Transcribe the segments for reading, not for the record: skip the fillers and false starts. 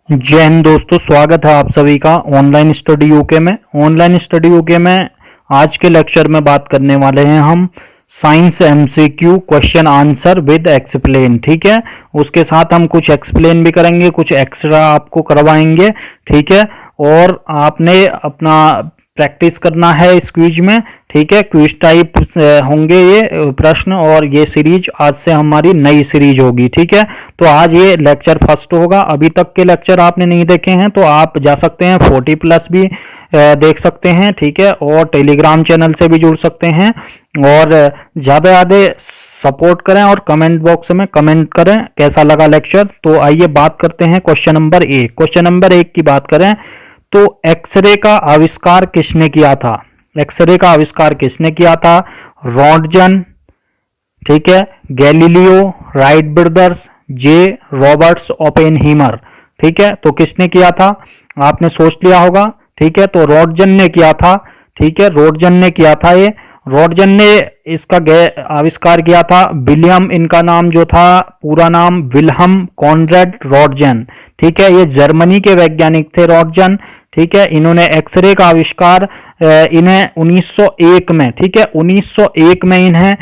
जय हिंद दोस्तों, स्वागत है आप सभी का ऑनलाइन स्टडी यूके में। ऑनलाइन स्टडी यूके में आज के लेक्चर में बात करने वाले हैं हम science MCQ question answer with explain. ठीक है, उसके साथ हम कुछ एक्सप्लेन भी करेंगे, कुछ एक्स्ट्रा आपको करवाएंगे। ठीक है, और आपने अपना प्रैक्टिस करना है इस क्विज में। ठीक है, क्विज टाइप होंगे ये प्रश्न, और ये सीरीज आज से हमारी नई सीरीज होगी। ठीक है, तो आज ये लेक्चर फर्स्ट होगा। अभी तक के लेक्चर आपने नहीं देखे हैं तो आप जा सकते हैं, 40+ भी देख सकते हैं। ठीक है, और टेलीग्राम चैनल से भी जुड़ सकते हैं। और ज़्यादा ज़्यादा सपोर्ट करें और कमेंट बॉक्स में कमेंट करें कैसा लगा लेक्चर। तो आइए बात करते हैं क्वेश्चन नंबर 1। क्वेश्चन नंबर 1 की बात करें तो एक्सरे का आविष्कार किसने किया था? एक्सरे का आविष्कार किसने किया था? रॉन्टजन, ठीक है, गैलीलियो, राइट ब्रदर्स, जे रॉबर्ट्स ओपेनहीमर। ठीक है, तो किसने किया था आपने सोच लिया होगा। ठीक है, तो रॉन्टजन ने किया था। ठीक है, रॉन्टजन ने किया था। ये रॉन्टजन ने इसका आविष्कार किया था। विलियम, इनका नाम जो था पूरा नाम विल्हम कॉनरेड रॉन्टजन। ठीक है, ये जर्मनी के वैज्ञानिक थे रॉन्टजन। ठीक है, इन्होंने एक्सरे का आविष्कार इन्हें 1901 में, ठीक है, 1901 में इन्हें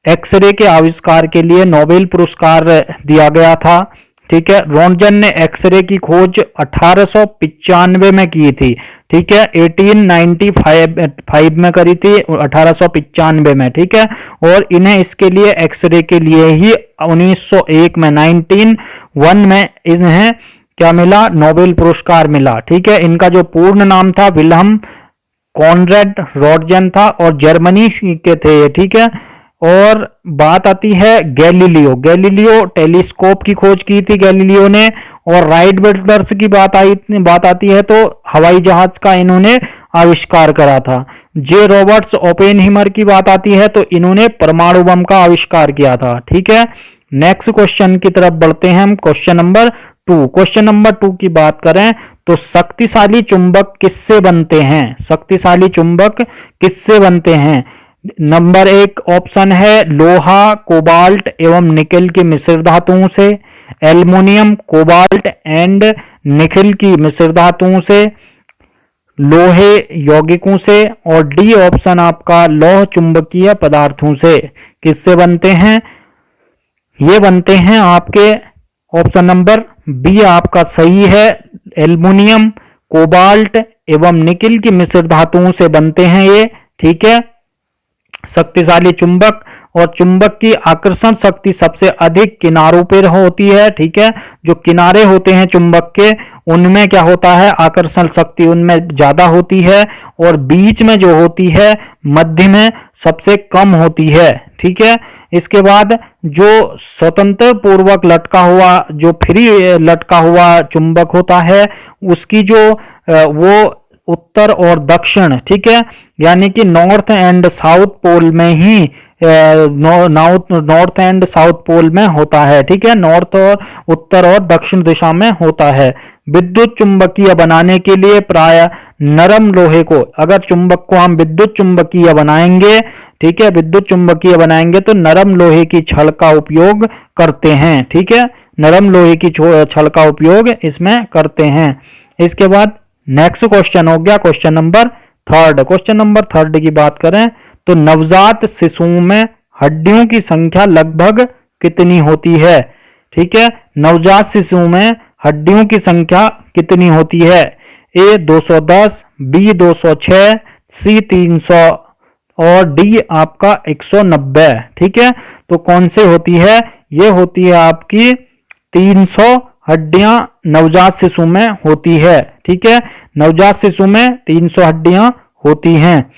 एक्सरे के आविष्कार के लिए नोबेल पुरस्कार दिया गया था। ठीक है, रॉन्टजन ने एक्सरे की खोज 1895 में की थी। ठीक है, 1895 में करी थी, 1895 में। ठीक है, और इन्हें इसके लिए एक्सरे के लिए ही 1901 में 1901 में इन्हें क्या मिला? नोबेल पुरस्कार मिला। ठीक है, इनका जो पूर्ण नाम था विल्हम कॉनरेड रॉन्टजन था और जर्मनी के थे। ठीक है, और बात आती है गैलीलियो। गैलीलियो टेलीस्कोप की खोज की थी गैलीलियो ने। और राइट ब्रदर्स की बात आती है तो हवाई जहाज का इन्होंने आविष्कार करा था। जे रॉबर्ट्स ओपेनहीमर की बात आती है तो इन्होंने परमाणु बम का आविष्कार किया था। ठीक है, नेक्स्ट क्वेश्चन की तरफ बढ़ते हैं हम। Question number 2। क्वेश्चन नंबर 2 की बात करें तो शक्तिशाली चुंबक किससे बनते हैं? शक्तिशाली चुंबक किससे बनते हैं? नंबर 1 ऑप्शन है लोहा, कोबाल्ट एवं निकेल की मिश्र धातुओं से, एल्युमिनियम, कोबाल्ट एंड निकेल की मिश्र धातुओं से, लोहे यौगिकों से, और डी ऑप्शन आपका लौह चुंबकीय पदार्थों से। किससे बनते हैं? ये बनते हैं आपके ऑप्शन नंबर बी आपका सही है, एल्युमिनियम, कोबाल्ट एवं निकेल की मिश्र धातुओं से बनते हैं ये। ठीक है, शक्तिशाली चुंबक, और चुंबक की आकर्षण शक्ति सबसे अधिक किनारों पर होती है। ठीक है, जो किनारे होते हैं चुंबक के उनमें क्या होता है? आकर्षण शक्ति उनमें ज्यादा होती है, और बीच में जो होती है मध्य में सबसे कम होती है। ठीक है, इसके बाद जो स्वतंत्र पूर्वक लटका हुआ, जो फ्री लटका हुआ चुंबक होता है उसकी जो वो उत्तर और दक्षिण, ठीक है, यानी कि नॉर्थ एंड साउथ पोल में ही नॉर्थ एंड साउथ पोल में होता है। ठीक है, नॉर्थ और उत्तर और दक्षिण दिशा में होता है। विद्युत चुंबकीय बनाने के लिए प्राय नरम लोहे को, अगर चुंबक को हम विद्युत चुंबकीय बनाएंगे, ठीक है, विद्युत चुंबकीय बनाएंगे तो नरम लोहे की छड़ का उपयोग करते हैं। ठीक है, नरम लोहे की छड़ का उपयोग इसमें करते हैं। इसके बाद नेक्स्ट क्वेश्चन हो गया क्वेश्चन नंबर 3। क्वेश्चन नंबर 3 की बात करें तो नवजात शिशुओं में हड्डियों की संख्या लगभग कितनी होती है? ठीक है, नवजात शिशुओं में हड्डियों की संख्या कितनी होती है? ए 210, बी 206, सी 300 और डी आपका 190। ठीक है, तो कौन से होती है? ये होती है आपकी 300 हड्डियां नवजात शिशु में होती है। ठीक है, नवजात शिशु में 300 हड्डियां होती हैं।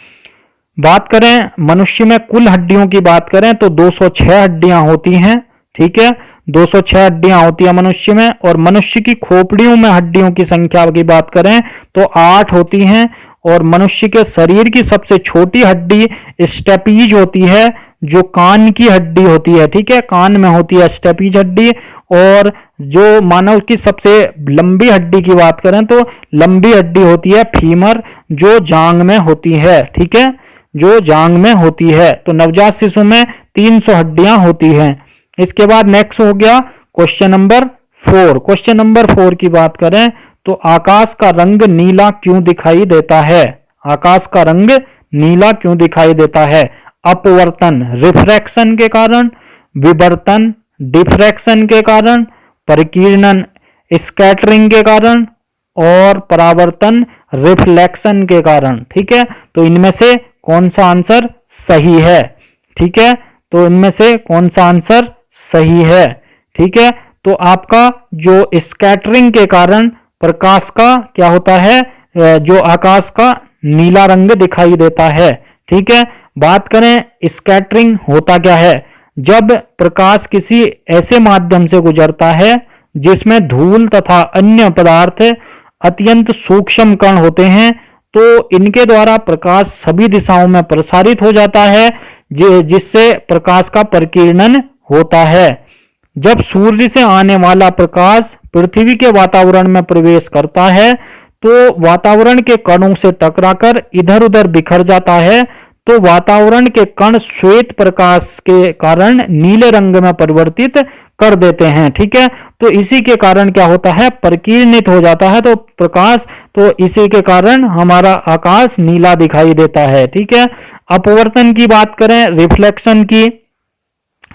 बात करें मनुष्य में कुल हड्डियों की बात करें तो 206 हड्डियां होती हैं। ठीक है, 206 हड्डियां होती है मनुष्य में। और मनुष्य की खोपड़ियों में हड्डियों की संख्या की बात करें तो 8 होती हैं। और मनुष्य के शरीर की सबसे छोटी हड्डी स्टेपीज होती है, जो कान की हड्डी होती है। ठीक है, कान में होती है स्टेपीज हड्डी। और जो मानव की सबसे लंबी हड्डी की बात करें तो लंबी हड्डी होती है फीमर, जो जांग में होती है। ठीक है, जो जांग में होती है। तो नवजात शिशु में 300 हड्डियां होती हैं। इसके बाद नेक्स्ट हो गया क्वेश्चन नंबर 4, क्वेश्चन नंबर 4 की बात करें तो आकाश का रंग नीला क्यों दिखाई देता है? आकाश का रंग नीला क्यों दिखाई देता है? अपवर्तन रिफ्रैक्शन के कारण, विवर्तन डिफ्रैक्शन के कारण, परिकीर्णन स्कैटरिंग के कारण और परावर्तन रिफ्लेक्शन के कारण। ठीक है, तो इनमें से कौन सा आंसर सही है? ठीक है, तो इनमें से कौन सा आंसर सही है? ठीक है, तो आपका जो स्कैटरिंग के कारण प्रकाश का क्या होता है, जो आकाश का नीला रंग दिखाई देता है। ठीक है, बात करें स्कैटरिंग होता क्या है? जब प्रकाश किसी ऐसे माध्यम से गुजरता है जिसमें धूल तथा अन्य पदार्थ अत्यंत सूक्ष्म कण होते हैं, तो इनके द्वारा प्रकाश सभी दिशाओं में प्रसारित हो जाता है, जिससे प्रकाश का परिकीर्णन होता है। जब सूर्य से आने वाला प्रकाश पृथ्वी के वातावरण में प्रवेश करता है तो वातावरण के कणों से टकराकर इधर उधर बिखर जाता है, तो वातावरण के कण श्वेत प्रकाश के कारण नीले रंग में परिवर्तित कर देते हैं। ठीक है, तो इसी के कारण क्या होता है, परिकीर्णित हो जाता है तो प्रकाश, तो इसी के कारण हमारा आकाश नीला दिखाई देता है। ठीक है, अपवर्तन की बात करें, रिफ्लेक्शन की,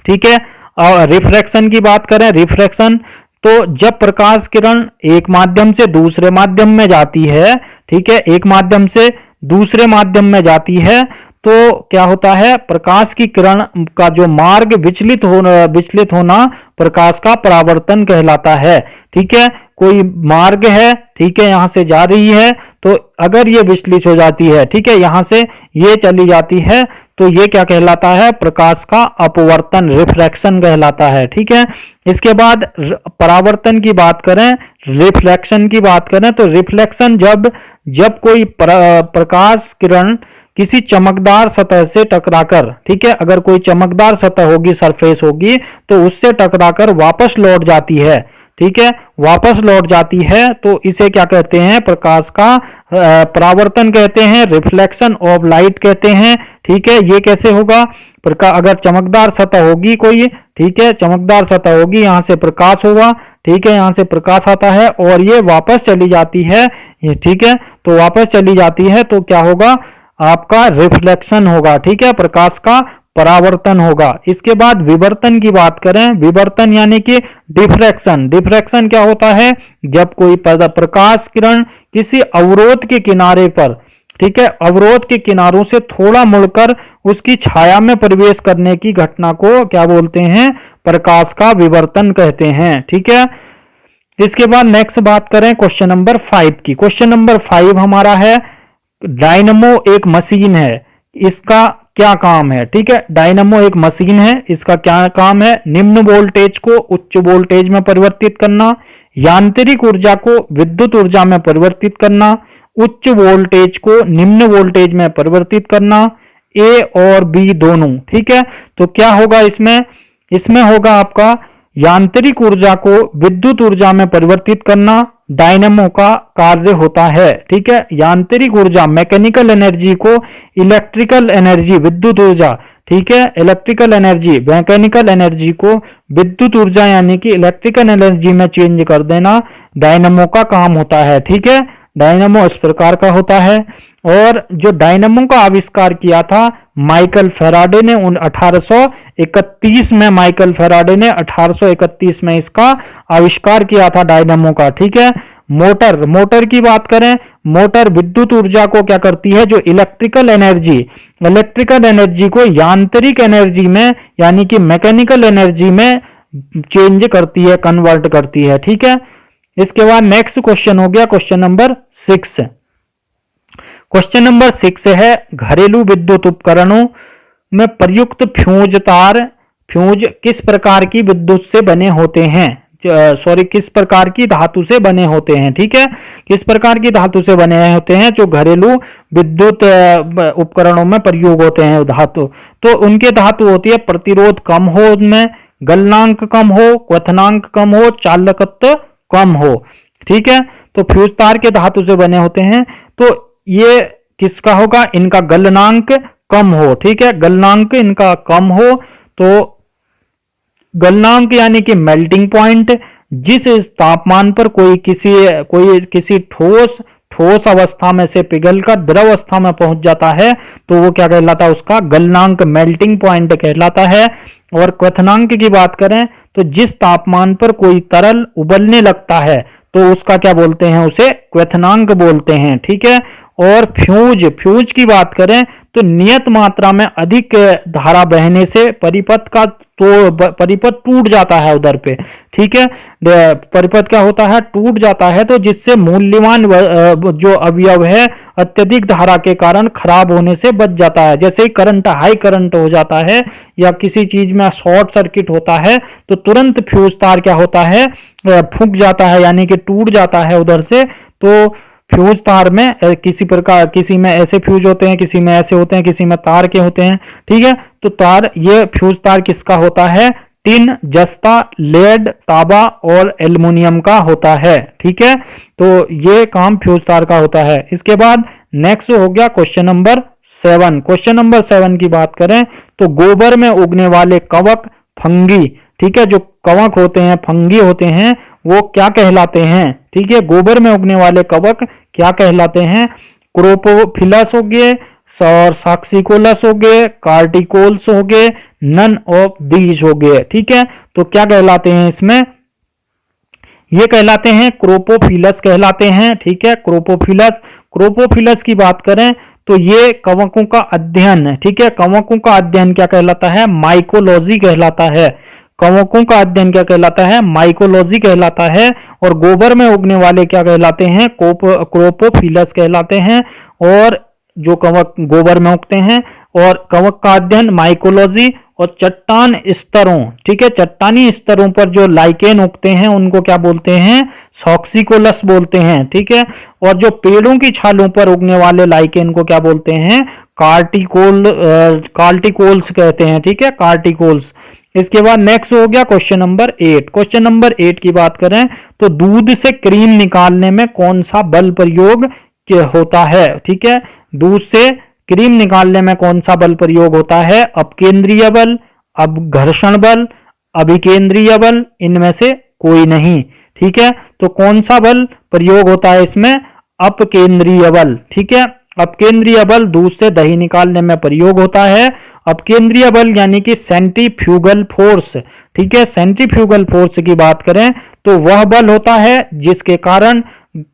ठीक है, रिफ्रैक्शन की बात करें, रिफ्रैक्शन तो जब प्रकाश किरण एक माध्यम से दूसरे माध्यम में जाती है, ठीक है, एक माध्यम से दूसरे माध्यम में जाती है तो क्या होता है, प्रकाश की किरण का जो मार्ग विचलित होना प्रकाश का परावर्तन कहलाता है। ठीक है, कोई मार्ग है, ठीक है, यहां से जा रही है तो अगर ये विचलित हो जाती है, ठीक है, यहां से ये चली जाती है तो ये क्या कहलाता है, प्रकाश का अपवर्तन रिफ्रैक्शन कहलाता है। ठीक है, इसके बाद परावर्तन की बात करें, रिफ्लेक्शन की बात करें तो रिफ्लेक्शन जब कोई प्रकाश किरण किसी चमकदार सतह से टकराकर, ठीक है, अगर कोई चमकदार सतह होगी, सरफेस होगी तो उससे टकराकर वापस लौट जाती है। ठीक है, वापस लौट जाती है तो इसे क्या कहते हैं, प्रकाश का परावर्तन कहते हैं, रिफ्लेक्शन ऑफ लाइट कहते हैं। ठीक है, ये कैसे होगा, अगर चमकदार सतह होगी कोई, ठीक है, चमकदार सतह होगी, यहां से प्रकाश होगा, ठीक है, यहां से प्रकाश आता है और ये वापस चली जाती है, ठीक है, तो वापस चली जाती है तो क्या होगा, आपका रिफ्लेक्शन होगा। ठीक है, प्रकाश का परावर्तन होगा। इसके बाद विवर्तन की बात करें, विवर्तन यानी कि डिफ्रैक्शन। डिफ्रैक्शन क्या होता है, जब कोई प्रकाश किरण किसी अवरोध के किनारे पर, ठीक है, अवरोध के किनारों से थोड़ा मुड़कर उसकी छाया में प्रवेश करने की घटना को क्या बोलते हैं, प्रकाश का विवर्तन कहते हैं। ठीक है, इसके बाद नेक्स्ट बात करें क्वेश्चन नंबर 5 की। क्वेश्चन नंबर 5 हमारा है, डायनमो एक मशीन है, इसका क्या काम है। ठीक है, डायनमो एक मशीन है, इसका क्या काम है, निम्न वोल्टेज को उच्च वोल्टेज में परिवर्तित करना, यांत्रिक ऊर्जा को विद्युत ऊर्जा में परिवर्तित करना, उच्च वोल्टेज को निम्न वोल्टेज में परिवर्तित करना, ए और बी दोनों। ठीक है, तो क्या होगा इसमें होगा आपका यांत्रिक ऊर्जा को विद्युत ऊर्जा में परिवर्तित करना डायनेमो का कार्य होता है। ठीक है, यांत्रिक ऊर्जा मैकेनिकल एनर्जी को इलेक्ट्रिकल एनर्जी विद्युत ऊर्जा, ठीक है, इलेक्ट्रिकल एनर्जी मैकेनिकल एनर्जी को विद्युत ऊर्जा यानी कि इलेक्ट्रिकल एनर्जी में चेंज कर देना डायनेमो का काम होता है। ठीक है, डायनेमो इस प्रकार का होता है। और जो डायनेमो का आविष्कार किया था माइकल फेराडे ने 1831 में, माइकल फेराडे ने 1831 में इसका आविष्कार किया था डायनेमो का। ठीक है, मोटर की बात करें, मोटर विद्युत ऊर्जा को क्या करती है, जो इलेक्ट्रिकल एनर्जी को यांत्रिक एनर्जी में यानी कि मैकेनिकल एनर्जी में चेंज करती है, कन्वर्ट करती है। ठीक है, इसके बाद नेक्स्ट क्वेश्चन हो गया क्वेश्चन नंबर 6। क्वेश्चन नंबर 6 है, घरेलू विद्युत उपकरणों में प्रयुक्त फ्यूज किस प्रकार की विद्युत से बने होते हैं, किस प्रकार की धातु से बने होते हैं। ठीक है, किस प्रकार की धातु से बने होते हैं जो घरेलू विद्युत उपकरणों में प्रयोग होते हैं धातु, तो उनके धातु होती है प्रतिरोध कम हो, उनमें गलनांक कम हो, क्वथनांक कम हो, चालकत्व कम हो। ठीक है, तो फ्यूज तार के धातु से बने होते हैं, तो ये किसका होगा, इनका गलनांक कम हो। ठीक है, गलनांक इनका कम हो, तो गलनांक यानी कि मेल्टिंग पॉइंट, जिस तापमान पर कोई किसी ठोस अवस्था में से पिघलकर द्रव अवस्था में पहुंच जाता है तो वो क्या कहलाता है, उसका गलनांक मेल्टिंग पॉइंट कहलाता है। और क्वथनांक की बात करें तो जिस तापमान पर कोई तरल उबलने लगता है तो उसका क्या बोलते हैं, उसे क्वथनांक बोलते हैं। ठीक है। और फ्यूज की बात करें तो नियत मात्रा में अधिक धारा बहने से परिपथ टूट जाता है उधर पे। ठीक है। परिपथ क्या होता है, टूट जाता है, तो जिससे मूल्यवान जो अवयव है अत्यधिक धारा के कारण खराब होने से बच जाता है। जैसे ही करंट, हाई करंट हो जाता है या किसी चीज में शॉर्ट सर्किट होता है तो तुरंत फ्यूज तार क्या होता है, फूंक जाता है, यानी कि टूट जाता है उधर से। तो फ्यूज तार में किसी में ऐसे फ्यूज होते हैं, किसी में ऐसे होते हैं, किसी में तार के होते हैं। ठीक है। तो ये फ्यूज तार किसका होता है, टिन, जस्ता, लेड, तांबा और एल्युमिनियम का होता है। ठीक है। तो ये काम फ्यूज तार का होता है। इसके बाद नेक्स्ट हो गया क्वेश्चन नंबर 7। क्वेश्चन नंबर 7 की बात करें तो गोबर में उगने वाले कवक, फंगी, ठीक है, जो कवक होते हैं, फंगी होते हैं, वो क्या कहलाते हैं। ठीक है। गोबर में उगने वाले कवक क्या कहलाते हैं, क्रोपोफिलस हो गए और साक्सिकोलस हो गए, कार्टिकोल्स हो गए, नन ऑफ दीज हो गए। ठीक है। तो क्या कहलाते हैं इसमें, ये कहलाते हैं क्रोपोफिलस कहलाते हैं। ठीक है। क्रोपोफिलस की बात करें तो ये कवकों का अध्ययन है। ठीक है। कवकों का अध्ययन क्या कहलाता है, माइकोलॉजी कहलाता है। कवकों का अध्ययन क्या कहलाता है, माइकोलॉजी कहलाता है। और गोबर में उगने वाले क्या कहलाते हैं, क्रोपोफिलस कहलाते हैं। और जो कवक गोबर में उगते हैं, और कवक का अध्ययन माइकोलॉजी। और चट्टान स्तरों, ठीक है, चट्टानी स्तरों पर जो लाइकेन उगते हैं उनको क्या बोलते हैं, सॉक्सिकोलस बोलते हैं। ठीक है। और जो पेड़ों की छालों पर उगने वाले लाइकेन को क्या बोलते हैं, कार्टिकोल्स कहते हैं। ठीक है, कार्टिकोल्स। इसके बाद नेक्स्ट हो गया क्वेश्चन नंबर 8। क्वेश्चन नंबर 8 की बात करें तो दूध से क्रीम निकालने में कौन सा बल प्रयोग होता है। ठीक है। दूध से क्रीम निकालने में कौन सा बल प्रयोग होता है, अपकेंद्रीय बल, अपघर्षण बल, अभिकेंद्रीय बल, इनमें से कोई नहीं। ठीक है। तो कौन सा बल प्रयोग होता है इसमें, अपकेंद्रीय बल। ठीक है। अपकेंद्रीय बल दूध से दही निकालने में प्रयोग होता है। अपकेंद्रीय बल यानी कि सेंट्रीफ्यूगल फोर्स। ठीक है। सेंट्रीफ्यूगल फोर्स की बात करें तो वह बल होता है जिसके कारण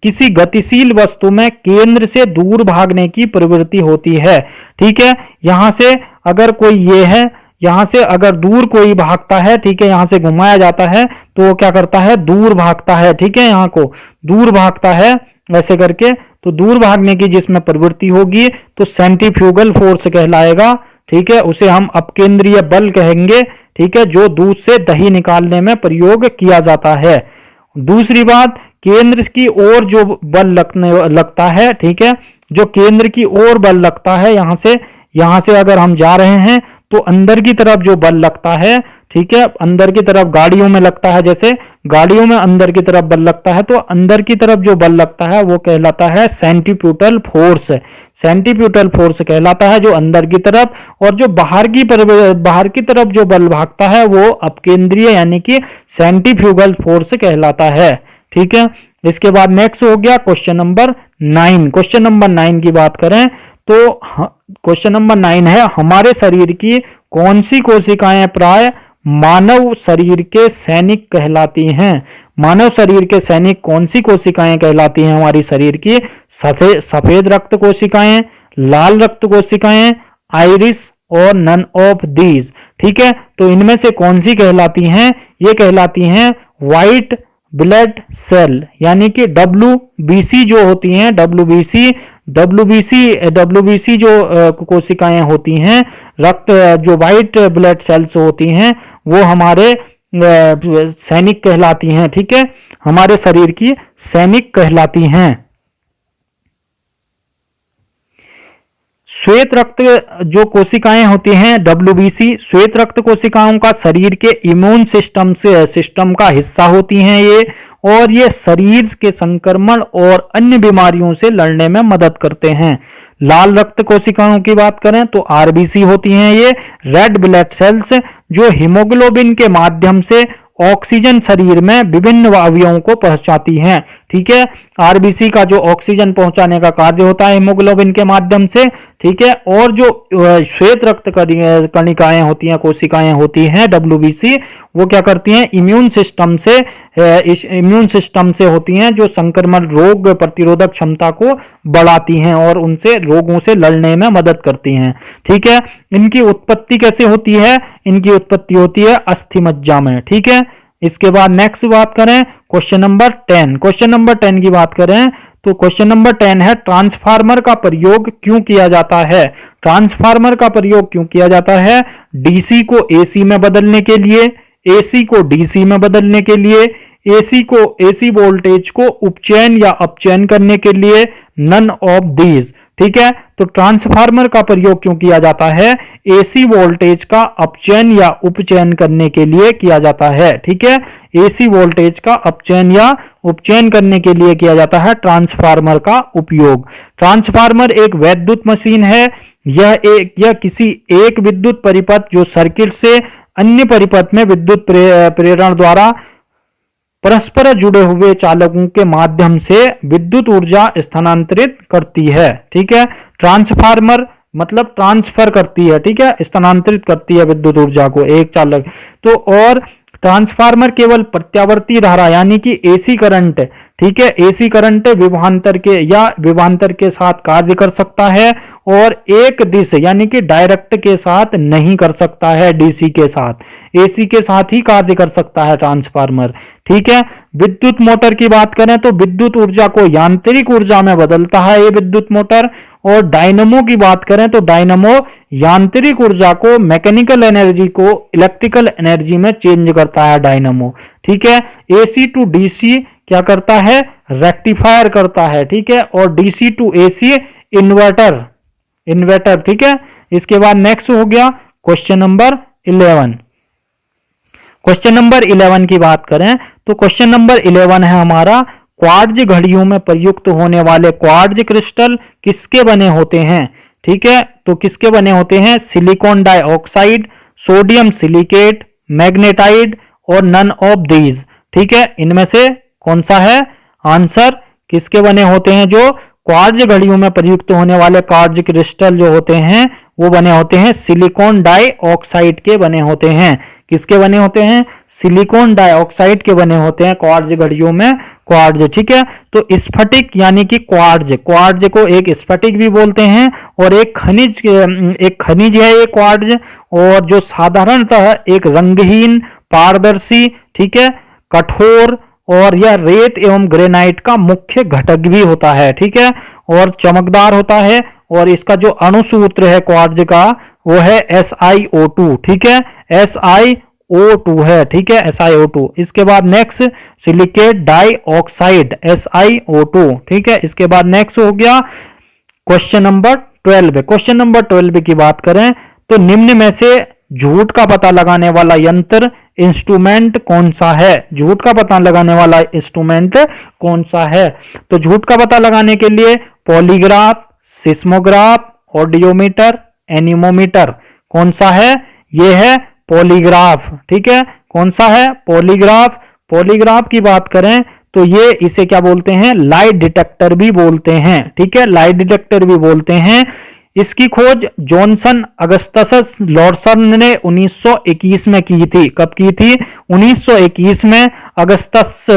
किसी गतिशील वस्तु में केंद्र से दूर भागने की प्रवृत्ति होती है। ठीक है। यहां से अगर कोई ये है, यहां से अगर दूर कोई भागता है, ठीक है, यहां से घुमाया जाता है तो वो क्या करता है, दूर भागता है। ठीक है। यहां को दूर भागता है ऐसे करके, तो दूर भागने की जिसमें प्रवृत्ति होगी तो सेंट्रीफ्यूगल फोर्स कहलाएगा। ठीक है। उसे हम अपकेंद्रीय बल कहेंगे। ठीक है। जो दूध से दही निकालने में प्रयोग किया जाता है। दूसरी बात, केंद्र की ओर जो बल लगता है, ठीक है, जो केंद्र की ओर बल लगता है, यहां से अगर हम जा रहे हैं तो अंदर की तरफ जो बल लगता है, ठीक है, अंदर की तरफ गाड़ियों में लगता है, जैसे गाड़ियों में अंदर की तरफ बल लगता है, तो अंदर की तरफ जो बल लगता है वो कहलाता है सेंट्रीप्यूटल फोर्स। सेंट्रीप्यूटल फोर्स कहलाता है जो अंदर की तरफ, और जो बाहर की तरफ जो बल भागता है वो अपकेंद्रीय यानी कि सेंट्रीफ्यूगल फोर्स कहलाता है। ठीक है। इसके बाद नेक्स्ट हो गया क्वेश्चन नंबर 9। क्वेश्चन नंबर 9 की बात करें तो क्वेश्चन नंबर 9 है, हमारे शरीर की कौन सी कोशिकाएं प्राय मानव शरीर के सैनिक कहलाती हैं। मानव शरीर के सैनिक कौन सी कोशिकाएं कहलाती हैं हमारी शरीर की, सफेद रक्त कोशिकाएं, लाल रक्त कोशिकाएं, आइरिस और नन ऑफ दीज। ठीक है। तो इनमें से कौन सी कहलाती हैं, ये कहलाती हैं व्हाइट ब्लड सेल, यानी कि WBC जो होती हैं, WBC जो कोशिकाएं होती हैं, रक्त जो व्हाइट ब्लड सेल्स होती हैं वो हमारे सैनिक कहलाती हैं। ठीक है। हमारे शरीर की सैनिक कहलाती हैं। श्वेत रक्त जो कोशिकाएं होती हैं WBC, श्वेत रक्त कोशिकाओं का शरीर के इम्यून सिस्टम का हिस्सा होती हैं ये, और ये शरीर के संक्रमण और अन्य बीमारियों से लड़ने में मदद करते हैं। लाल रक्त कोशिकाओं की बात करें तो RBC होती हैं ये, रेड ब्लड सेल्स, जो हीमोग्लोबिन के माध्यम से ऑक्सीजन शरीर में विभिन्न अवयवों को पहुंचाती हैं। ठीक है, आरबीसी का जो ऑक्सीजन पहुंचाने का कार्य होता है हीमोग्लोबिन के माध्यम से। ठीक है, और जो श्वेत रक्त कणिकाएं होती हैं, कोशिकाएं होती हैं डब्ल्यूबीसी, वो क्या करती हैं, इम्यून सिस्टम से होती हैं, जो संक्रमण रोग प्रतिरोधक क्षमता को बढ़ाती हैं और उनसे रोगों से लड़ने में मदद करती हैं। ठीक है, इनकी उत्पत्ति कैसे होती है, इनकी उत्पत्ति होती है अस्थिमज्जा में। ठीक है, इसके बाद नेक्स्ट बात करें क्वेश्चन नंबर 10। क्वेश्चन नंबर 10 की बात करें तो क्वेश्चन नंबर 10 है, ट्रांसफार्मर का प्रयोग क्यों किया जाता है। ट्रांसफार्मर का प्रयोग क्यों किया जाता है, डीसी को एसी में बदलने के लिए, एसी को डीसी में बदलने के लिए, एसी वोल्टेज को उपचयन या अपचयन करने के लिए, नन ऑफ दीज। ठीक है, तो ट्रांसफार्मर का प्रयोग क्यों किया जाता है, एसी वोल्टेज का अपचयन या उपचयन करने के लिए किया जाता है। ठीक है, एसी वोल्टेज का अपचयन या उपचयन करने के लिए किया जाता है ट्रांसफार्मर का उपयोग। ट्रांसफार्मर एक वैद्युत मशीन है। यह किसी एक विद्युत परिपथ जो सर्किट से अन्य परिपथ में विद्युत प्रेरण द्वारा परस्पर जुड़े हुए चालकों के माध्यम से विद्युत ऊर्जा स्थानांतरित करती है। ठीक है, ट्रांसफार्मर मतलब ट्रांसफर करती है। ठीक है, स्थानांतरित करती है विद्युत ऊर्जा को एक चालक। तो और ट्रांसफार्मर केवल प्रत्यावर्ती धारा यानी कि एसी करंट, ठीक है, एसी करंट विभवांतर के साथ कार्य कर सकता है और एक दिश यानी कि डायरेक्ट के साथ नहीं कर सकता है, डीसी के साथ, एसी के साथ ही कार्य कर सकता है ट्रांसफार्मर। ठीक है, विद्युत मोटर की बात करें तो विद्युत ऊर्जा को यांत्रिक ऊर्जा में बदलता है ये विद्युत मोटर। और डायनमो की बात करें तो डायनमो यांत्रिक ऊर्जा को, मैकेनिकल एनर्जी को इलेक्ट्रिकल एनर्जी में चेंज करता है डायनमो। ठीक है, एसी टू डीसी क्या करता है, रेक्टिफायर करता है। ठीक है, और डीसी टू एसी इन्वर्टर। ठीक है, इसके बाद नेक्स्ट हो गया क्वेश्चन नंबर 11। क्वेश्चन नंबर 11 की बात करें तो क्वेश्चन नंबर 11 है हमारा, क्वार्ट्ज घड़ियों में प्रयुक्त होने वाले क्वार्ट्ज क्रिस्टल किसके बने होते हैं। ठीक है, तो किसके बने होते हैं, सिलिकॉन डाइऑक्साइड, सोडियम सिलिकेट, मैग्नेटाइड और नन ऑफ दीज। ठीक है, इनमें से कौन सा है आंसर, किसके बने होते हैं, जो क्वार्ट्ज घड़ियों में प्रयुक्त होने वाले क्वार्ट्ज क्रिस्टल जो होते हैं वो बने होते हैं सिलिकॉन डाइऑक्साइड के बने होते हैं। किसके बने होते हैं, सिलिकॉन डाइऑक्साइड के बने होते हैं क्वार्ट्ज घड़ियों में क्वार्ट्ज। ठीक है, तो स्फटिक यानी कि क्वार्ट्ज को एक स्फटिक भी बोलते हैं और एक खनिज है ये क्वार्ट्ज, और जो साधारणतः एक रंगहीन, पारदर्शी, ठीक है, कठोर और यह रेत एवं ग्रेनाइट का मुख्य घटक भी होता है। ठीक है, और चमकदार होता है और इसका जो अणुसूत्र है क्वार्ट्ज का वो है SiO2। ठीक है, SiO2 है। ठीक है, SiO2। इसके बाद नेक्स्ट सिलिकेट डाइऑक्साइड SiO2। ठीक है, इसके बाद नेक्स्ट हो गया क्वेश्चन नंबर 12। क्वेश्चन नंबर 12 की बात करें तो निम्न में से झूठ का पता लगाने वाला यंत्र इंस्ट्रूमेंट कौन सा है। झूठ का पता लगाने वाला इंस्ट्रूमेंट कौन सा है, तो झूठ का पता लगाने के लिए पॉलीग्राफ, सिस्मोग्राफ, ऑडियोमीटर, एनीमोमीटर। कौन सा है, ये है पॉलीग्राफ। ठीक है, कौन सा है, पॉलीग्राफ। पॉलीग्राफ की बात करें तो ये इसे क्या बोलते हैं, लाइट डिटेक्टर भी बोलते हैं। ठीक है, लाइट डिटेक्टर भी बोलते हैं। इसकी खोज जॉनसन अगस्तस लॉर्सन ने 1921 में की थी। कब की थी, 1921 में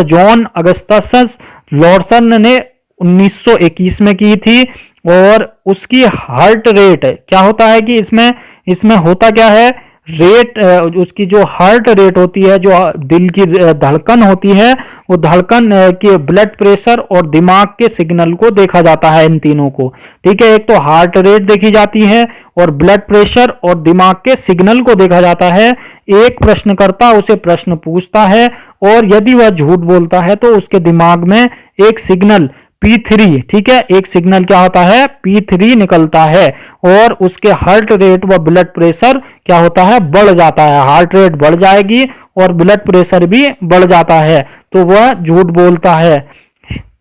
जॉन अगस्तस लॉर्सन ने 1921 में की थी। और उसकी हार्ट रेट क्या होता है कि इसमें होता क्या है, रेट, उसकी जो हार्ट रेट होती है, जो दिल की धड़कन होती है, वो धड़कन के ब्लड प्रेशर और दिमाग के सिग्नल को देखा जाता है इन तीनों को। ठीक है, एक तो हार्ट रेट देखी जाती है और ब्लड प्रेशर और दिमाग के सिग्नल को देखा जाता है। एक प्रश्नकर्ता उसे प्रश्न पूछता है और यदि वह झूठ बोलता है तो उसके दिमाग में एक सिग्नल P3, ठीक है, एक सिग्नल क्या होता है, P3 निकलता है और उसके हार्ट रेट व ब्लड प्रेशर क्या होता है, बढ़ जाता है। हार्ट रेट बढ़ जाएगी और ब्लड प्रेशर भी बढ़ जाता है, तो वह झूठ बोलता है।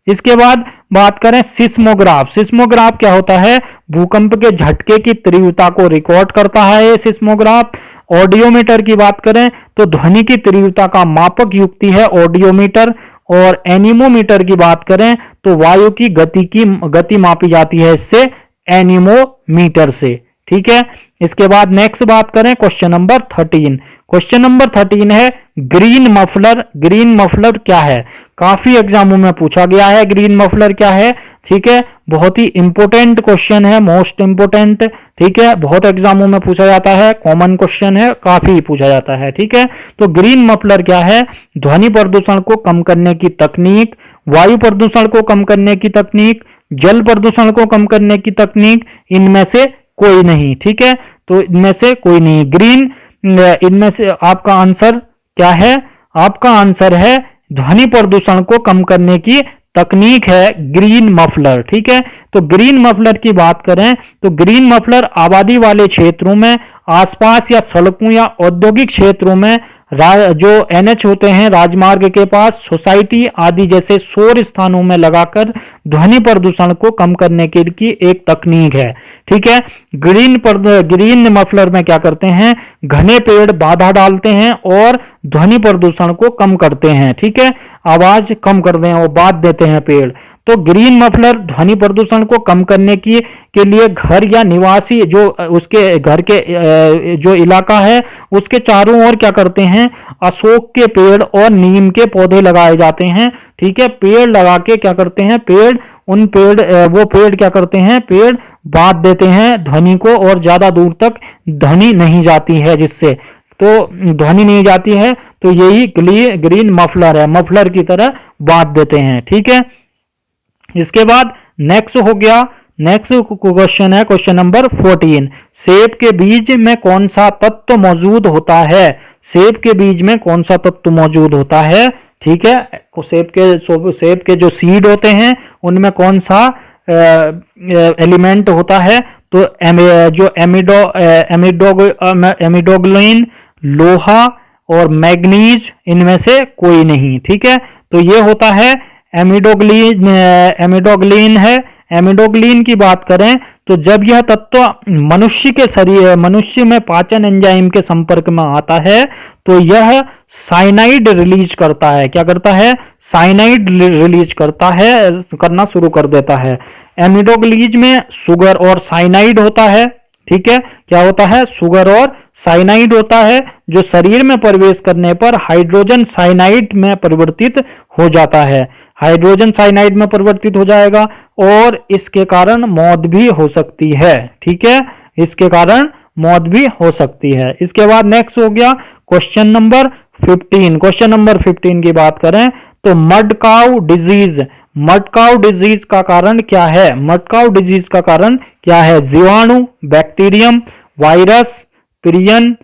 इसके बाद बात करें सिस्मोग्राफ। सिस्मोग्राफ क्या होता है? भूकंप के झटके की तीव्रता को रिकॉर्ड करता है ये सिस्मोग्राफ। ऑडियोमीटर की बात करें तो ध्वनि की तीव्रता का मापक युक्ति है ऑडियोमीटर। और एनीमोमीटर की बात करें तो वायु की गति मापी जाती है इससे, एनीमोमीटर से। ठीक है, इसके बाद नेक्स्ट बात करें क्वेश्चन नंबर 13। क्वेश्चन नंबर 13 है ग्रीन मफलर। ग्रीन मफलर क्या है? काफी एग्जामों में पूछा गया है ग्रीन मफलर क्या है। ठीक है, बहुत ही इंपोर्टेंट क्वेश्चन है, मोस्ट इंपोर्टेंट। ठीक है, बहुत एग्जामों में पूछा जाता है, कॉमन क्वेश्चन है, काफी पूछा जाता है। ठीक है, तो ग्रीन मफलर क्या है? ध्वनि प्रदूषण को कम करने की तकनीक, वायु प्रदूषण को कम करने की तकनीक, जल प्रदूषण को कम करने की तकनीक, इनमें से कोई नहीं। ठीक है, तो इनमें से कोई नहीं। ग्रीन, इनमें से आपका आंसर क्या है? आपका आंसर है ध्वनि प्रदूषण को कम करने की तकनीक है ग्रीन मफलर। ठीक है, तो ग्रीन मफलर की बात करें तो ग्रीन मफलर आबादी वाले क्षेत्रों में, आसपास या सड़कों या औद्योगिक क्षेत्रों में, जो एनएच होते हैं राजमार्ग के पास, सोसाइटी आदि जैसे शोर स्थानों में लगाकर ध्वनि प्रदूषण को कम करने की एक तकनीक है। ठीक है, ग्रीन मफलर में क्या करते हैं? घने पेड़ बाधा डालते हैं और ध्वनि प्रदूषण को कम करते हैं। ठीक है, आवाज कम कर दें और बाध देते हैं पेड़। तो ग्रीन मफलर ध्वनि प्रदूषण को कम करने के लिए घर या निवासी जो उसके घर के जो इलाका है उसके चारों ओर क्या करते हैं? अशोक के पेड़ और नीम के पौधे लगाए जाते हैं। ठीक है, पेड़ लगा के क्या करते हैं? वो पेड़ क्या करते हैं? पेड़ बांध देते हैं ध्वनि को, और ज्यादा दूर तक ध्वनि नहीं जाती है, जिससे तो ध्वनि नहीं जाती है। तो यही ग्रीन मफलर है, मफलर की तरह बांध देते हैं। ठीक है, इसके बाद नेक्स्ट हो गया, नेक्स्ट क्वेश्चन है क्वेश्चन नंबर 14। सेब के बीज में कौन सा तत्व मौजूद होता है? सेब के बीज में कौन सा तत्व मौजूद होता है? ठीक है, सेब के जो सीड होते हैं उनमें कौन सा एलिमेंट होता है? तो जो एमिडोग्लिन, लोहा और मैग्नीज, इनमें से कोई नहीं। ठीक है, तो ये होता है एमिडोग्लिन है। एमिडोग्लिन की बात करें तो जब यह तत्व मनुष्य में पाचन एंजाइम के संपर्क में आता है तो यह साइनाइड रिलीज करता है। क्या करता है? साइनाइड रिलीज करना शुरू कर देता है। एमिडोग्लिन में शुगर और साइनाइड होता है। ठीक है, क्या होता है? शुगर और साइनाइड होता है, जो शरीर में प्रवेश करने पर हाइड्रोजन साइनाइड में परिवर्तित हो जाता है। हाइड्रोजन साइनाइड में परिवर्तित हो जाएगा और इसके कारण मौत भी हो सकती है। ठीक है, इसके कारण मौत भी हो सकती है। इसके बाद नेक्स्ट हो गया क्वेश्चन नंबर 15। क्वेश्चन नंबर 15 की बात करें तो मड काउ डिजीज का कारण क्या है? मड काउ डिजीज का कारण क्या है? जीवाणु, bacterium, virus, prion,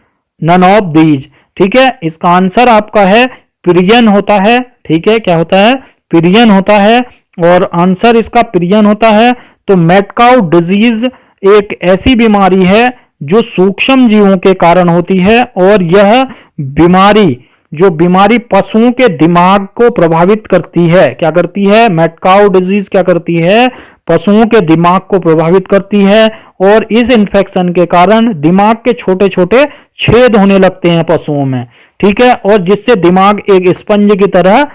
none of these. ठीक है, इसका आंसर आपका है प्रियन होता है। ठीक है, क्या होता है? प्रियन होता है, और आंसर इसका प्रियन होता है। तो मड काउ डिजीज एक ऐसी बीमारी है जो सूक्ष्म जीवों के कारण होती है, और यह बीमारी पशुओं के दिमाग को प्रभावित करती है। क्या करती है? मड काउ डिजीज क्या करती है? पशुओं के दिमाग को प्रभावित करती है, और इस इन्फेक्शन के कारण दिमाग के छोटे छोटे छेद होने लगते हैं पशुओं में। ठीक है, और जिससे दिमाग एक स्पंज की तरह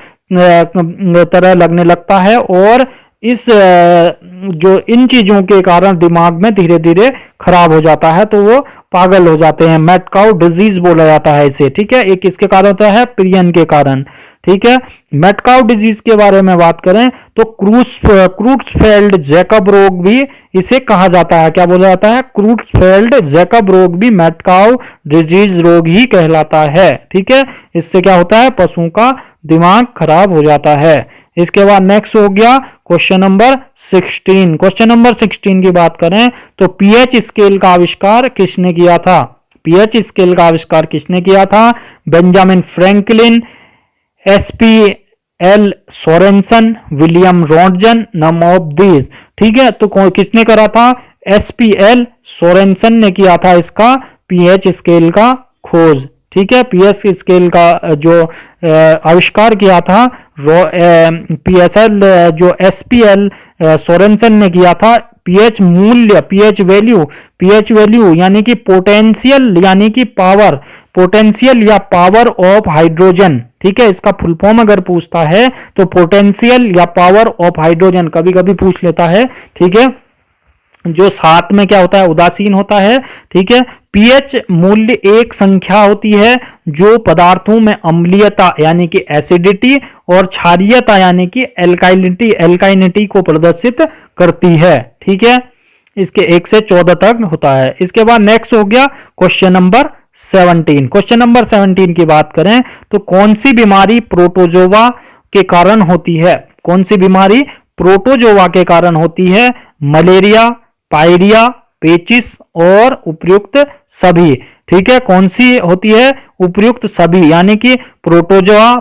लगने लगता है, और इन चीजों के कारण दिमाग में धीरे धीरे खराब हो जाता है, तो वो पागल हो जाते हैं। मड काउ डिजीज बोला जाता है इसे। ठीक है, एक इसके कारण होता है प्रियन के कारण। ठीक है, मड काउ डिजीज के बारे में बात करें तो क्रूट्सफेल्ड जैकब रोग भी इसे कहा जाता है। क्या बोला जाता है? क्रूट्सफेल्ड जैकब रोग भी मड काउ डिजीज रोग ही कहलाता है। ठीक है, इससे क्या होता है? पशुओं का दिमाग खराब हो जाता है। इसके बाद नेक्स्ट हो गया क्वेश्चन नंबर 16। क्वेश्चन नंबर 16 की बात करें तो पीएच स्केल का आविष्कार किसने किया था? पीएच स्केल का आविष्कार किसने किया था? Benjamin Franklin, SPL Sorensen, William Roentgen, none of these. ठीक है, तो किसने करा था? एसपीएल सोरेनसन ने किया था इसका पीएच स्केल का खोज। ठीक है। पीएच स्केल का जो आविष्कार किया था पीएसएल जो एसपीएल सोरेनसन ने किया था। पीएच मूल्य, पीएच वैल्यू यानी कि पोटेंशियल यानी कि पावर, पोटेंशियल या पावर ऑफ हाइड्रोजन, ठीक है। इसका फुल फॉर्म अगर पूछता है तो पोटेंशियल या पावर ऑफ हाइड्रोजन कभी कभी पूछ लेता है, ठीक है। जो साथ में क्या होता है, उदासीन होता है, ठीक है। पीएच मूल्य एक संख्या होती है जो पदार्थों में अम्लीयता यानी कि एसिडिटी और क्षारीयता यानी कि एल्काइनिटी को प्रदर्शित करती है, ठीक है। इसके 1 से 14 तक होता है। इसके बाद नेक्स्ट हो गया क्वेश्चन नंबर 17। क्वेश्चन नंबर 17 की बात करें तो कौन सी बीमारी प्रोटोजोआ के कारण होती है? कौन सी बीमारी प्रोटोजोआ के कारण होती है? मलेरिया, पायरिया, पेचिस और उपर्युक्त सभी, ठीक है। कौन सी होती है? उपर्युक्त सभी यानी कि प्रोटोजोआ,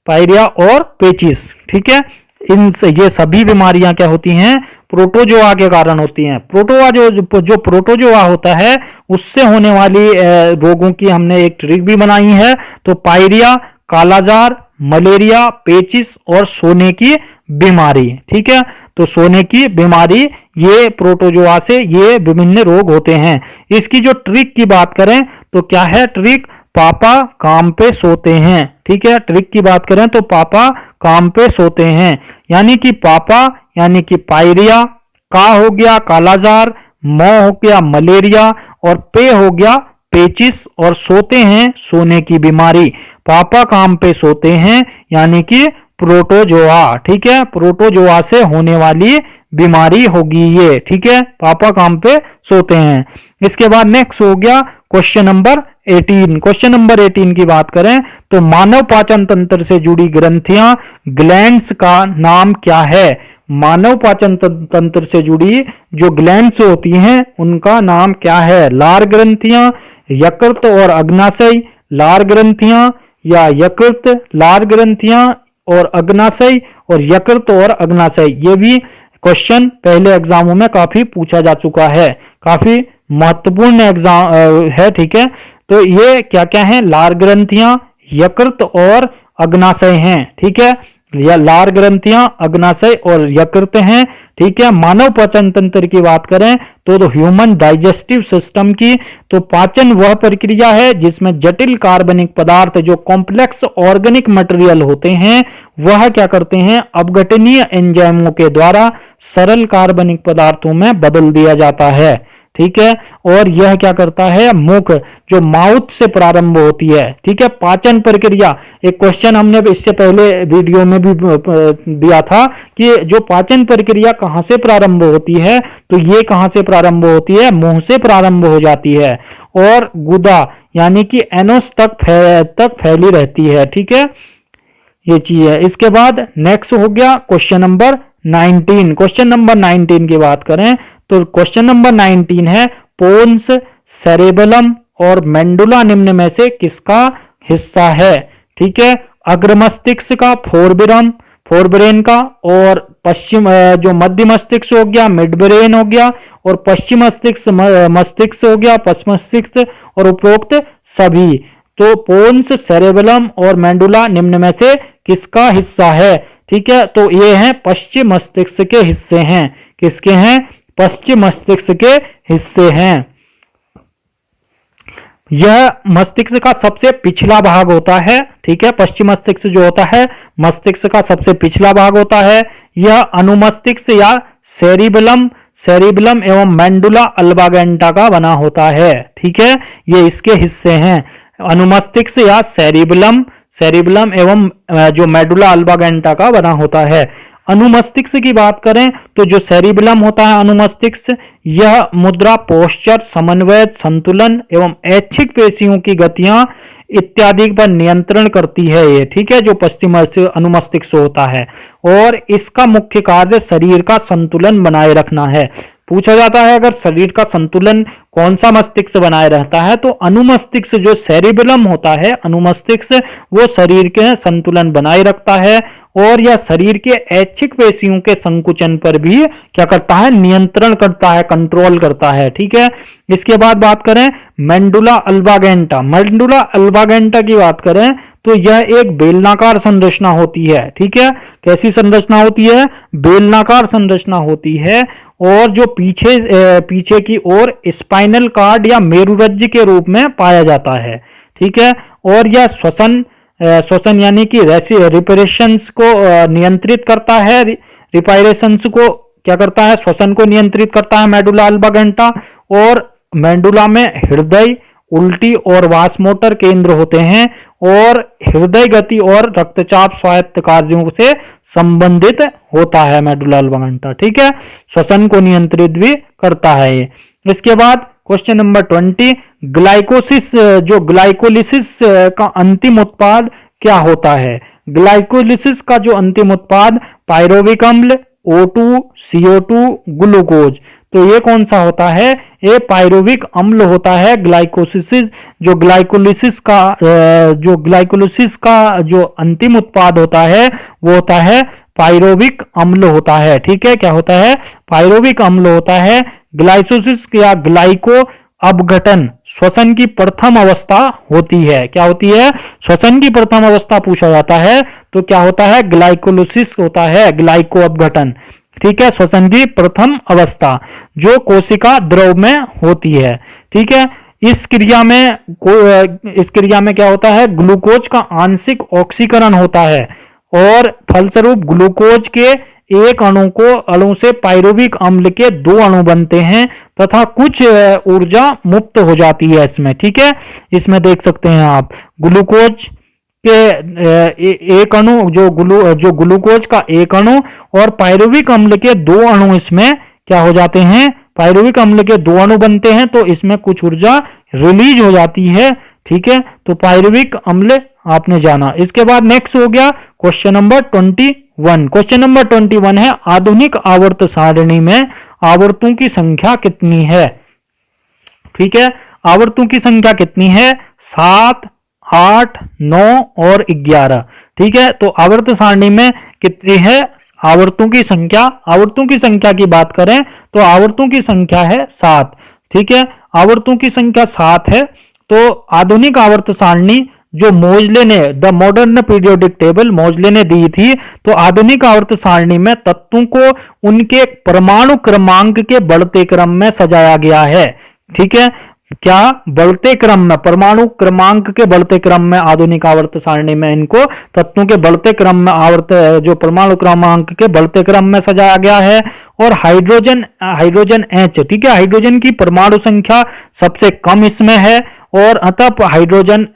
पायरिया और पेचिस, ठीक है। ये सभी बीमारियां क्या होती हैं? प्रोटोजोआ के कारण होती हैं। जो प्रोटोजोआ होता है उससे होने वाली रोगों की हमने एक ट्रिक भी बनाई है। तो पायरिया, कालाजार, मलेरिया, पेचिस और सोने की बीमारी, ठीक है। तो सोने की बीमारी ये प्रोटोजोआ से ये विभिन्न रोग होते हैं। इसकी जो ट्रिक की बात करें तो क्या है ट्रिक? पापा काम पे सोते हैं, ठीक है। ट्रिक की बात करें तो पापा काम पे सोते हैं यानी कि पापा यानी कि पायरिया, का हो गया कालाजार, म हो गया मलेरिया और पे हो गया पेचिस और सोते हैं सोने की बीमारी। पापा काम पे सोते हैं यानी कि प्रोटोजोआ, ठीक है। प्रोटोजोआ से होने वाली बीमारी होगी ये, ठीक है। पापा काम पे सोते हैं। इसके बाद नेक्स्ट हो गया क्वेश्चन नंबर 18। क्वेश्चन नंबर 18 की बात करें तो मानव पाचन तंत्र से जुड़ी ग्रंथियां ग्लैंड्स का नाम क्या है? मानव पाचन तंत्र से जुड़ी जो ग्लैंड्स होती हैं उनका नाम क्या है? लार ग्रंथियां, यकृत और अग्नाशय, लार ग्रंथियां या यकृत, लार ग्रंथियां और अग्नाशय और यकृत और अग्नाशय। ये भी क्वेश्चन पहले एग्जामों में काफी पूछा जा चुका है, काफी महत्वपूर्ण एग्जाम है, ठीक है। तो ये क्या क्या है? लार ग्रंथियां, यकृत और अग्नाशय हैं, ठीक है। या लार ग्रंथियां, अग्नाशय और यकृत हैं, ठीक है। मानव पाचन तंत्र की बात करें तो ह्यूमन डाइजेस्टिव सिस्टम की, तो पाचन वह प्रक्रिया है जिसमें जटिल कार्बनिक पदार्थ जो कॉम्प्लेक्स ऑर्गेनिक मटेरियल होते हैं वह क्या करते हैं? अपघटनीय एंजाइमों के द्वारा सरल कार्बनिक पदार्थों में बदल दिया जाता है, ठीक है। और यह क्या करता है? मुख जो माउथ से प्रारंभ होती है, ठीक है। पाचन प्रक्रिया, एक क्वेश्चन हमने इससे पहले वीडियो में भी दिया था कि जो पाचन प्रक्रिया कहां से प्रारंभ होती है, तो ये कहां से प्रारंभ होती है? मुंह से प्रारंभ हो जाती है और गुदा यानी कि एनोस तक फैली रहती है, ठीक है। ये चीज है। इसके बाद नेक्स्ट हो गया क्वेश्चन नंबर 19। क्वेश्चन नंबर 19 की बात करें तो क्वेश्चन नंबर 19 है पोन्स, सेरेबेलम और मेंडुला निम्न में से किसका हिस्सा है? ठीक है। अग्र मस्तिष्क का, फोरब्रेन का, और पश्चिम जो मध्य मस्तिष्क हो गया, मिड ब्रेन हो गया, और पश्चिम मस्तिष्क हो गया, पश्चिम मस्तिष्क, और उपरोक्त सभी। तो पोन्स, सेरेबेलम और मेंडुला निम्न में से किसका हिस्सा है? ठीक है। तो ये हैं पश्चिम मस्तिष्क के हिस्से हैं। किसके हैं? पश्चिम मस्तिष्क के हिस्से हैं। यह मस्तिष्क का सबसे पिछला भाग होता है, ठीक है। पश्चिम मस्तिष्क जो होता है मस्तिष्क का सबसे पिछला भाग होता है। यह अनुमस्तिष्क या सेरिबेलम एवं मेंडुला अल्बागेंटा का बना होता है, ठीक है। ये इसके हिस्से हैं, अनुमस्तिष्क या सेरिबेलम एवं जो मेडुला अल्बागेंटा का बना होता है। अनुमस्तिष्क की बात करें तो जो सेरिबेलम होता है अनुमस्तिष्क, यह मुद्रा, पोस्चर, समन्वय, संतुलन एवं ऐच्छिक पेशियों की गतियां इत्यादि पर नियंत्रण करती है ये, ठीक है। जो पश्चिम अनुमस्तिष्क होता है और इसका मुख्य कार्य शरीर का संतुलन बनाए रखना है। पूछा जाता है अगर शरीर का संतुलन कौन सा मस्तिष्क बनाए रहता है, तो अनुमस्तिष्क जो सेरिबेलम होता है, अनुमस्तिष्क वो शरीर के संतुलन बनाए रखता है और यह शरीर के ऐच्छिक पेशियों के संकुचन पर भी क्या करता है, नियंत्रण करता है, कंट्रोल करता है। ठीक है, इसके बाद बात करें मेंडुला अल्बागेंटा। मेंडुला अल्बागेंटा की बात करें तो यह एक बेलनाकार संरचना होती है। ठीक है, कैसी संरचना होती है, बेलनाकार संरचना होती है और जो पीछे की ओर स्पाइनल कार्ड या मेरुरज्ज के रूप में पाया जाता है। ठीक है, और यह श्वसन यानी कि रिस्पिरेशंस को नियंत्रित करता है, रिस्पिरेशंस को क्या करता है, श्वसन को नियंत्रित करता है मेडुला अल्बागेंटा। और मेडुला में हृदय, उल्टी और वासमोटर केंद्र होते हैं और हृदय गति और रक्तचाप स्वायत्त कार्यों से संबंधित होता है मेडुला अल्बागेंटा। ठीक है, श्वसन को नियंत्रित भी करता है ये। इसके बाद क्वेश्चन नंबर 20, ग्लाइकोसिस, जो ग्लाइकोलिसिस का अंतिम उत्पाद क्या होता है। ग्लाइकोलिसिस का जो अंतिम उत्पाद पायरोविक अम्ल, O2, CO2, ग्लूकोज, तो ये कौन सा होता है, ये पायरोविक अम्ल होता है। ग्लाइकोलिसिस का जो अंतिम उत्पाद होता है वो होता है पायरोविक अम्ल होता है। ठीक है, क्या होता है, पायरोविक अम्ल होता है। ग्लाइकोसिस या ग्लाइको अपघटन श्वसन की प्रथम अवस्था होती है। क्या होती है, श्वसन की प्रथम अवस्था पूछा जाता है तो क्या होता है, ग्लाइकोलिसिस होता है, ग्लाइको अपघटन। ठीक है, श्वसन की प्रथम अवस्था जो कोशिका द्रव में होती है। ठीक है, इस क्रिया में क्या होता है, ग्लूकोज का आंशिक ऑक्सीकरण होता है और फलस्वरूप ग्लूकोज के एक अणु से पायरुविक अम्ल के 2 अणु बनते हैं तथा कुछ ऊर्जा मुक्त हो जाती है इसमें। ठीक है, इसमें देख सकते हैं आप ग्लूकोज के एक अणु, जो ग्लूकोज का एक अणु और पायरुविक अम्ल के 2 अणु इसमें क्या हो जाते हैं, पायरुविक अम्ल के 2 अणु बनते हैं तो इसमें कुछ ऊर्जा रिलीज हो जाती है। ठीक है, तो पायरुविक अम्ल आपने जाना। इसके बाद नेक्स्ट हो गया क्वेश्चन नंबर 21। क्वेश्चन नंबर 21 है, आधुनिक आवर्त सारणी में आवर्तों की संख्या कितनी है। ठीक है, आवर्तों की संख्या कितनी है, 7, 8, 9 और 11। ठीक है, तो आवर्त सारणी में कितनी है आवर्तों की संख्या। आवर्तों की संख्या की बात करें तो आवर्तों की संख्या है 7। ठीक है, आवर्तों की संख्या 7 है। तो आधुनिक आवर्त सारणी जो मोजले ने, द मॉडर्न पीरियोडिक टेबल मोजले ने दी थी, तो आधुनिक आवर्त सारणी में तत्वों को उनके परमाणु क्रमांक के बढ़ते क्रम में सजाया गया है। ठीक है, क्या बढ़ते क्रम में, परमाणु क्रमांक के बढ़ते क्रम में आधुनिक आवर्त सारणी में इनको तत्वों के बढ़ते क्रम में जो परमाणु क्रमांक के बढ़ते क्रम में सजाया गया है। और हाइड्रोजन H, ठीक है, हाइड्रोजन की परमाणु संख्या सबसे कम इसमें है और अतः हाइड्रोजन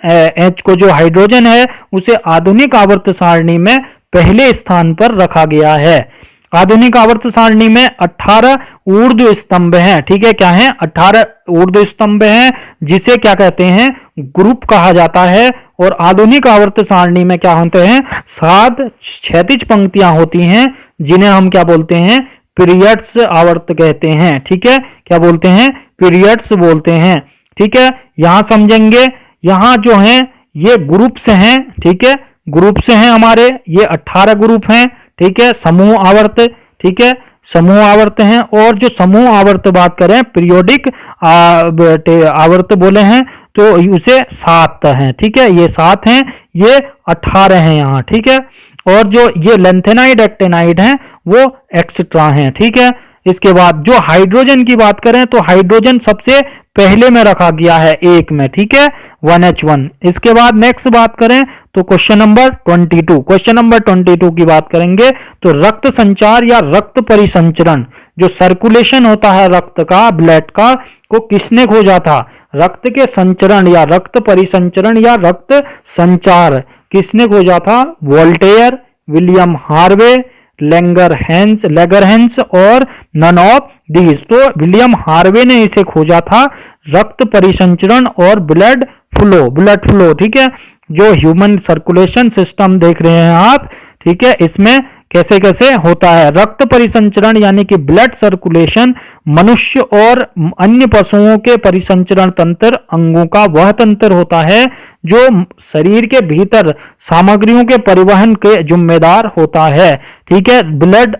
H को, जो हाइड्रोजन है, उसे आधुनिक आवर्त सारणी में पहले स्थान पर रखा गया है। आधुनिक आवर्त सारणी में 18 ऊर्ध्व स्तंभ हैं। ठीक है, क्या है, 18 ऊर्ध्व स्तंभ हैं जिसे क्या कहते हैं, ग्रुप कहा जाता है। और आधुनिक आवर्त सारणी में क्या होते हैं, 7 क्षैतिज पंक्तियां होती हैं जिन्हें हम क्या बोलते हैं, पीरियड्स आवर्त कहते हैं। ठीक है, क्या बोलते हैं, पीरियड्स बोलते हैं। ठीक है, यहां समझेंगे, यहां जो है ये ग्रुप्स हैं। ठीक है, ग्रुप्स हैं हमारे, ये 18 ग्रुप हैं। ठीक है, समूह आवर्त, ठीक है, समूह आवर्त हैं। और जो समूह आवर्त बात करें, पीरियोडिक आवर्त बोले हैं तो उसे 7 हैं। ठीक है, ये 7 हैं, ये 18 हैं यहाँ। ठीक है, और जो ये लेंथेनाइड एक्टेनाइड हैं वो एक्स्ट्रा हैं। ठीक है, इसके बाद जो हाइड्रोजन की बात करें तो हाइड्रोजन सबसे पहले में रखा गया है 1 में। ठीक है, 1H1। इसके बाद नेक्स्ट बात करें तो क्वेश्चन नंबर 22। क्वेश्चन नंबर 22 की बात करेंगे तो रक्त संचार या रक्त परिसंचरण, जो सर्कुलेशन होता है रक्त का, ब्लड का, को किसने खोजा था। रक्त के संचरण या रक्त परिसंचरण या रक्त संचार किसने खोजा था, वोल्टेयर, विलियम हार्वे, लेगरहेंस और नन ऑफ दीज। तो विलियम हार्वे ने इसे खोजा था, रक्त परिसंचरण और ब्लड फ्लो। ठीक है, जो ह्यूमन सर्कुलेशन सिस्टम देख रहे हैं आप, ठीक है, इसमें कैसे कैसे होता है। रक्त परिसंचरण यानी कि ब्लड सर्कुलेशन मनुष्य और अन्य पशुओं के परिसंचरण तंत्र अंगों का वह तंत्र होता है जो शरीर के भीतर सामग्रियों के परिवहन के जिम्मेदार होता है। ठीक है, ब्लड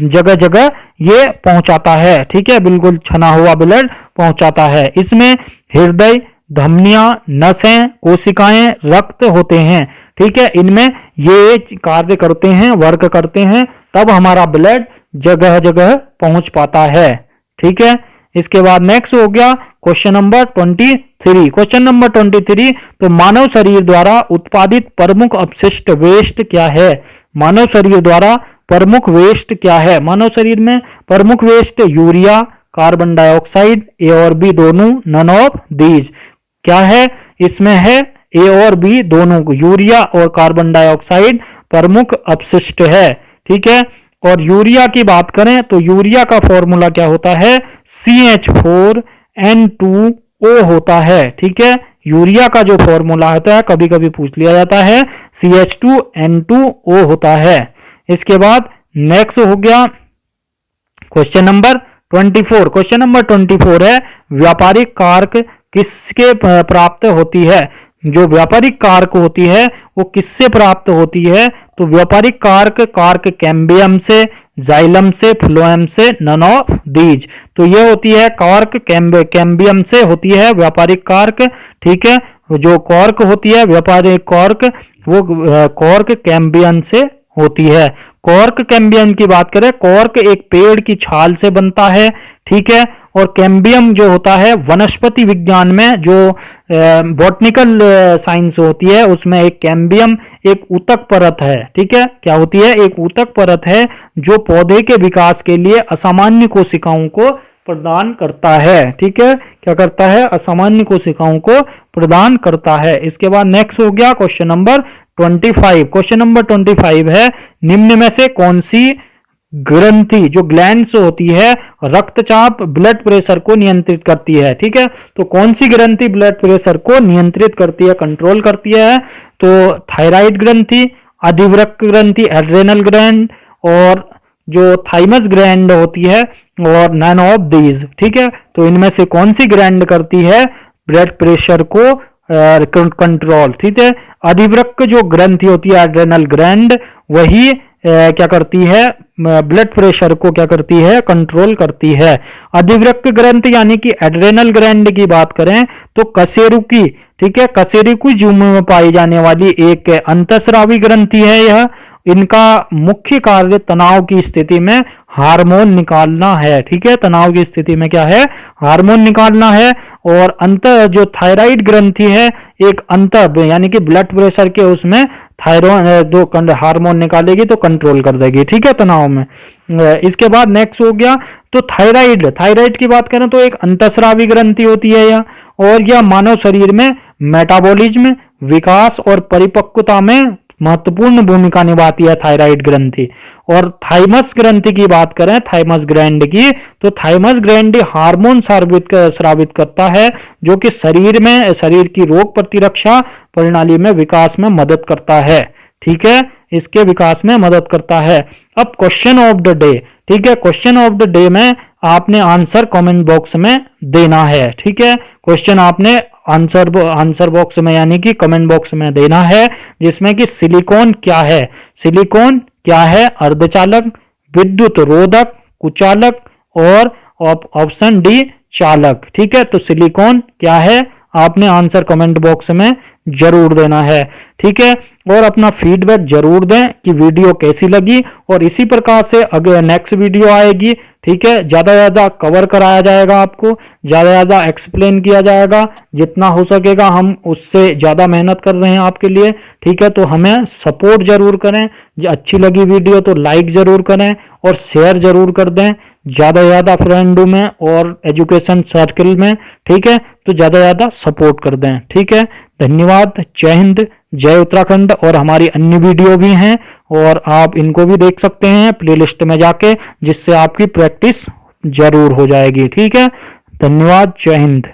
जगह जगह ये पहुंचाता है। ठीक है, बिल्कुल छना हुआ ब्लड पहुंचाता है। इसमें हृदय, धमनियां, नसें, कोशिकाएं, रक्त होते हैं। ठीक है, इनमें ये कार्य करते हैं, वर्क करते हैं, तब हमारा ब्लड जगह जगह पहुंच पाता है। ठीक है, इसके बाद नेक्स्ट हो गया क्वेश्चन नंबर 23। क्वेश्चन नंबर 23, तो मानव शरीर द्वारा उत्पादित प्रमुख अपशिष्ट वेस्ट क्या है? मानव शरीर द्वारा प्रमुख वेस्ट क्या है? मानव शरीर में प्रमुख वेस्ट यूरिया, कार्बन डाइऑक्साइड, ए और बी दोनों, नन ऑफ दीज। क्या है इसमें? है ए और बी दोनों, यूरिया और कार्बन डाइऑक्साइड प्रमुख अपशिष्ट है। ठीक है, और यूरिया की बात करें तो यूरिया का फॉर्मूला क्या होता है? CH4N2O होता है। ठीक है, यूरिया का जो फॉर्मूला होता है, कभी कभी पूछ लिया जाता है, CH2N2O होता है। इसके बाद नेक्स्ट हो गया क्वेश्चन नंबर 24। क्वेश्चन नंबर 24 है व्यापारिक कारक किसके प्राप्त होती है? जो व्यापारिक कारक होती है वो किससे प्राप्त होती है? तो व्यापारिक कारक कैम्बियम से, जाइलम से, फ्लोएम से, नन ऑफ दीज। तो ये होती है कारक कैम्बियम से होती है व्यापारिक कारक। ठीक है, जो कॉर्क होती है व्यापारिक कॉर्क, वो कॉर्क कैम्बियम से होती है। कॉर्क कैम्बियम की बात करें, कॉर्क एक पेड़ की छाल से बनता है। ठीक है, और कैम्बियम जो होता है वनस्पति विज्ञान में जो बॉटनिकल साइंस होती है उसमें एक कैम्बियम एक ऊतक परत है। ठीक है, क्या होती है? एक ऊतक परत है जो पौधे के विकास के लिए असामान्य कोशिकाओं को प्रदान करता है। ठीक है, क्या करता है? असामान्य कोशिकाओं को प्रदान करता है। इसके बाद नेक्स्ट हो गया क्वेश्चन नंबर 25। क्वेश्चन नंबर 25 है निम्न में से कौन सी ग्रंथि जो ग्लैंड्स होती है रक्तचाप ब्लड प्रेशर को नियंत्रित करती है? ठीक है, तो कौन सी ग्रंथि ब्लड प्रेशर को नियंत्रित करती है, कंट्रोल करती है? तो थायराइड ग्रंथि, अधिवृक्क ग्रंथि एड्रेनल ग्लैंड, और जो थाइमस ग्लैंड होती है, और नन ऑफ दीज। ठीक है, तो इनमें से कौन सी ग्लैंड करती है ब्लड प्रेशर को कंट्रोल? ठीक है, अधिवृक्क जो ग्रंथि होती है एड्रेनल ग्लैंड, वही क्या करती है? ब्लड प्रेशर को क्या करती है? कंट्रोल करती है। अधिवृक्क ग्रंथि यानी कि एड्रेनल ग्लैंड की बात करें तो कशेरुकी, ठीक है, कशेरुकी जीव में पाई जाने वाली एक अंतःस्रावी ग्रंथि है यह। इनका मुख्य कार्य तनाव की स्थिति में हार्मोन निकालना है। ठीक है, तनाव की स्थिति में क्या है? हार्मोन निकालना है। और अंतर जो थायराइड ग्रंथि है एक अंतर यानी कि ब्लड प्रेशर के उसमें थायराइड दो हार्मोन निकालेगी तो कंट्रोल कर देगी। ठीक है, तनाव में। इसके बाद नेक्स्ट हो गया तो थायराइड की बात करें तो एक अंतःस्रावी ग्रंथि होती है यह, और यह मानव शरीर में मेटाबॉलिज्म, विकास और परिपक्वता में महत्वपूर्ण भूमिका निभाती है थायराइड ग्रंथि। और थाइमस ग्रंथि की बात करें, थाइमस ग्लैंड की, तो थाइमस ग्लैंड हार्मोन स्रावित करता है जो कि शरीर की रोग प्रतिरक्षा प्रणाली में विकास में मदद करता है। ठीक है, इसके विकास में मदद करता है। अब क्वेश्चन ऑफ द डे। ठीक है, क्वेश्चन ऑफ द डे में आपने आंसर कमेंट बॉक्स में देना है। ठीक है, क्वेश्चन आपने आंसर बॉक्स में यानी कि कमेंट बॉक्स में देना है, जिसमें कि सिलिकॉन क्या है? सिलिकॉन क्या है? अर्धचालक, विद्युत रोधक, कुचालक और ऑप्शन डी चालक। ठीक है, तो सिलिकॉन क्या है? आपने आंसर कमेंट बॉक्स में जरूर देना है। ठीक है, और अपना फीडबैक जरूर दें कि वीडियो कैसी लगी, और इसी प्रकार से अगर नेक्स्ट वीडियो आएगी। ठीक है, ज्यादा ज्यादा कवर कराया जाएगा, आपको ज्यादा ज्यादा एक्सप्लेन किया जाएगा, जितना हो सकेगा हम उससे ज्यादा मेहनत कर रहे हैं आपके लिए। ठीक है, तो हमें सपोर्ट जरूर करें। अच्छी लगी वीडियो तो लाइक जरूर करें और शेयर जरूर कर दें ज्यादा ज्यादा फ्रेंडों में और एजुकेशन सर्कल में। ठीक है, तो ज्यादा ज्यादा सपोर्ट कर दें। ठीक है, धन्यवाद। जय हिंद, जय उत्तराखंड। और हमारी अन्य वीडियो भी हैं और आप इनको भी देख सकते हैं प्लेलिस्ट में जाके, जिससे आपकी प्रैक्टिस जरूर हो जाएगी। ठीक है, धन्यवाद। जय हिंद।